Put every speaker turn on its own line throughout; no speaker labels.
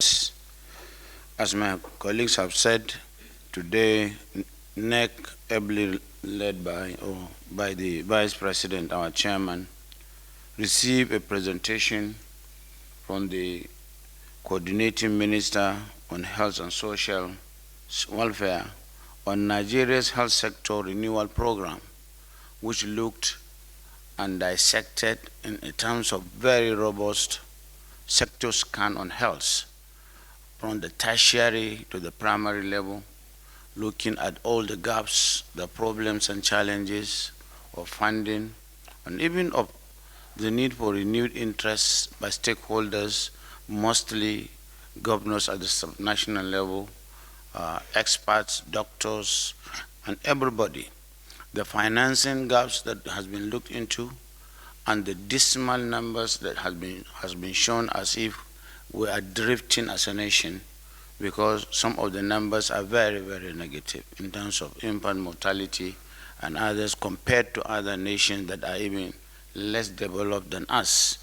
As my colleagues have said, today NEC, ably led by the Vice President, our chairman, received a presentation from the Coordinating Minister on Health and Social Welfare on Nigeria's health sector renewal program, which looked and dissected in terms of very robust sector scan on health, from the tertiary to the primary level, looking at all the gaps, the problems and challenges of funding, and even of the need for renewed interest by stakeholders, mostly governors at the subnational level, experts, doctors, and everybody. The financing gaps that has been looked into, and the dismal numbers that has been shown as if we are drifting as a nation, because some of the numbers are very, very negative in terms of infant mortality and others compared to other nations that are even less developed than us.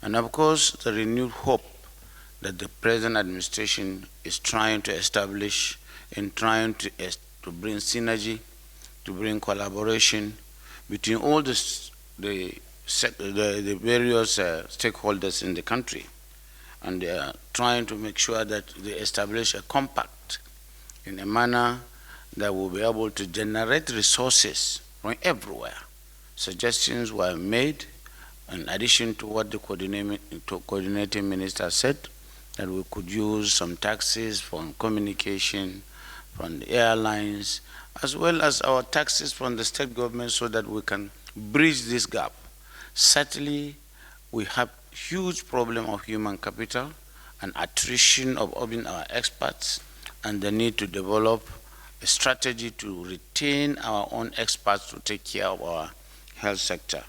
And of course, the renewed hope that the present administration is trying to establish in trying to bring synergy, to bring collaboration between all the various stakeholders in the country. And they are trying to make sure that they establish a compact in a manner that will be able to generate resources from everywhere. Suggestions were made in addition to what the coordinating minister said, that we could use some taxes from communication, from the airlines, as well as our taxes from the state government, so that we can bridge this gap. Certainly, we have huge problem of human capital and attrition of even our experts, and the need to develop a strategy to retain our own experts to take care of our health sector.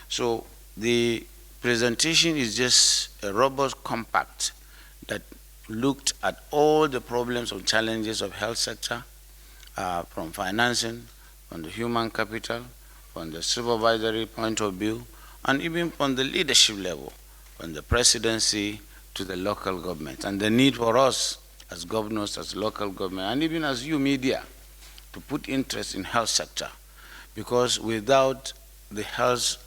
So the presentation is just a robust compact that looked at all the problems and challenges of health sector, from financing, from the human capital, from the supervisory point of view, and even from the leadership level, from the presidency to the local government, and the need for us as governors, as local government, and even as you media, to put interest in health sector, because without the health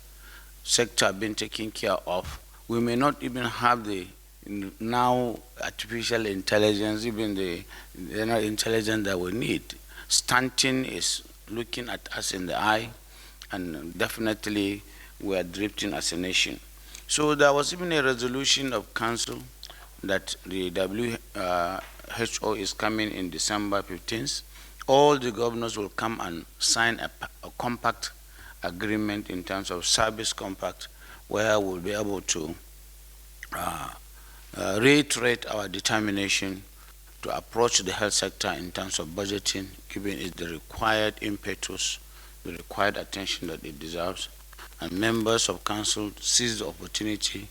sector being taken care of, we may not even have the now artificial intelligence, even the intelligence that we need. Stunting is looking at us in the eye, and definitely we are drifting as a nation. So there was even a resolution of council that the WHO is coming in December 15th. All the governors will come and sign a compact agreement in terms of service compact, where we'll be able to reiterate our determination to approach the health sector in terms of budgeting, giving it the required impetus, the required attention that it deserves. And members of council seize the opportunity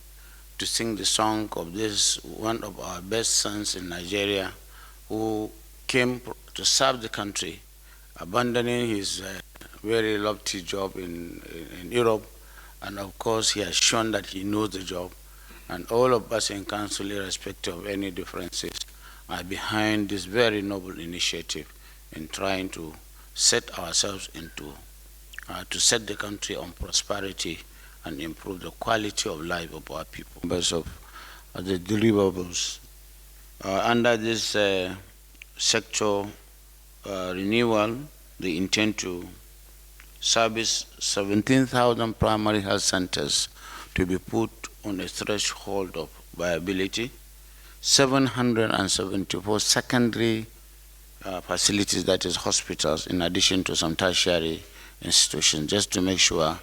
to sing the song of this, one of our best sons in Nigeria, who came to serve the country, abandoning his very lofty job in Europe. And of course, he has shown that he knows the job. And all of us in council, irrespective of any differences, are behind this very noble initiative in trying to set ourselves into to set the country on prosperity and improve the quality of life of our people. Members of the deliverables under this sector renewal, they intend to service 17,000 primary health centers to be put on a threshold of viability, 774 secondary facilities, that is hospitals, in addition to some tertiary institutions, just to make sure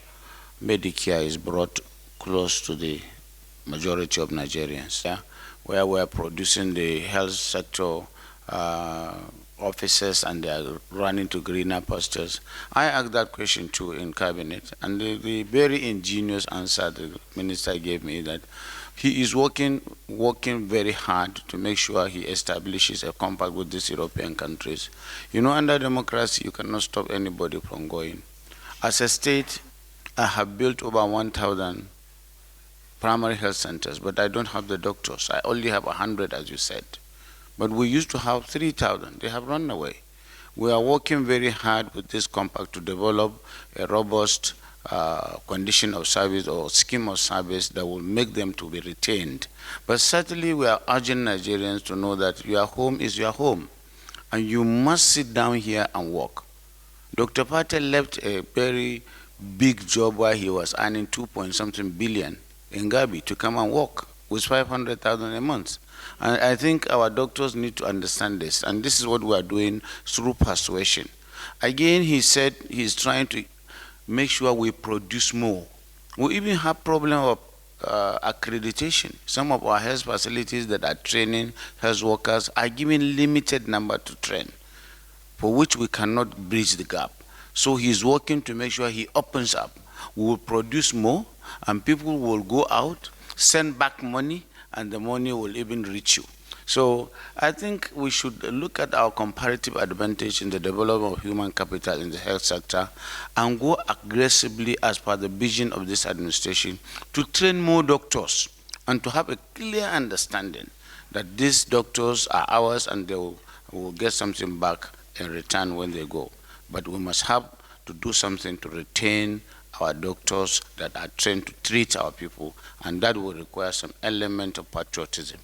Medicare is brought close to the majority of Nigerians. Yeah? Where we're producing the health sector offices and they are running to greener pastures. I asked that question too in cabinet, and the very ingenious answer the minister gave me, that he is working very hard to make sure he establishes a compact with these European countries. You know, under democracy, you cannot stop anybody from going. As a state, I have built over 1,000 primary health centers, but I don't have the doctors. I only have 100, as you said. But we used to have 3,000. They have run away. We are working very hard with this compact to develop a robust condition of service or scheme of service that will make them to be retained. But certainly we are urging Nigerians to know that your home is your home, and you must sit down here and work. Dr. Patel left a very big job where he was earning 2 point something billion in Gabi to come and work with 500,000 a month. And I think our doctors need to understand this, and this is what we are doing through persuasion. Again, he said he's trying to make sure we produce more. We even have problem of accreditation. Some of our health facilities that are training health workers are given limited number to train, for which we cannot bridge the gap. So he's working to make sure he opens up. We will produce more, and people will go out, send back money, and the money will even reach you. So I think we should look at our comparative advantage in the development of human capital in the health sector and go aggressively as per the vision of this administration to train more doctors and to have a clear understanding that these doctors are ours and they will get something back in return when they go. But we must have to do something to retain our doctors that are trained to treat our people, and that will require some element of patriotism.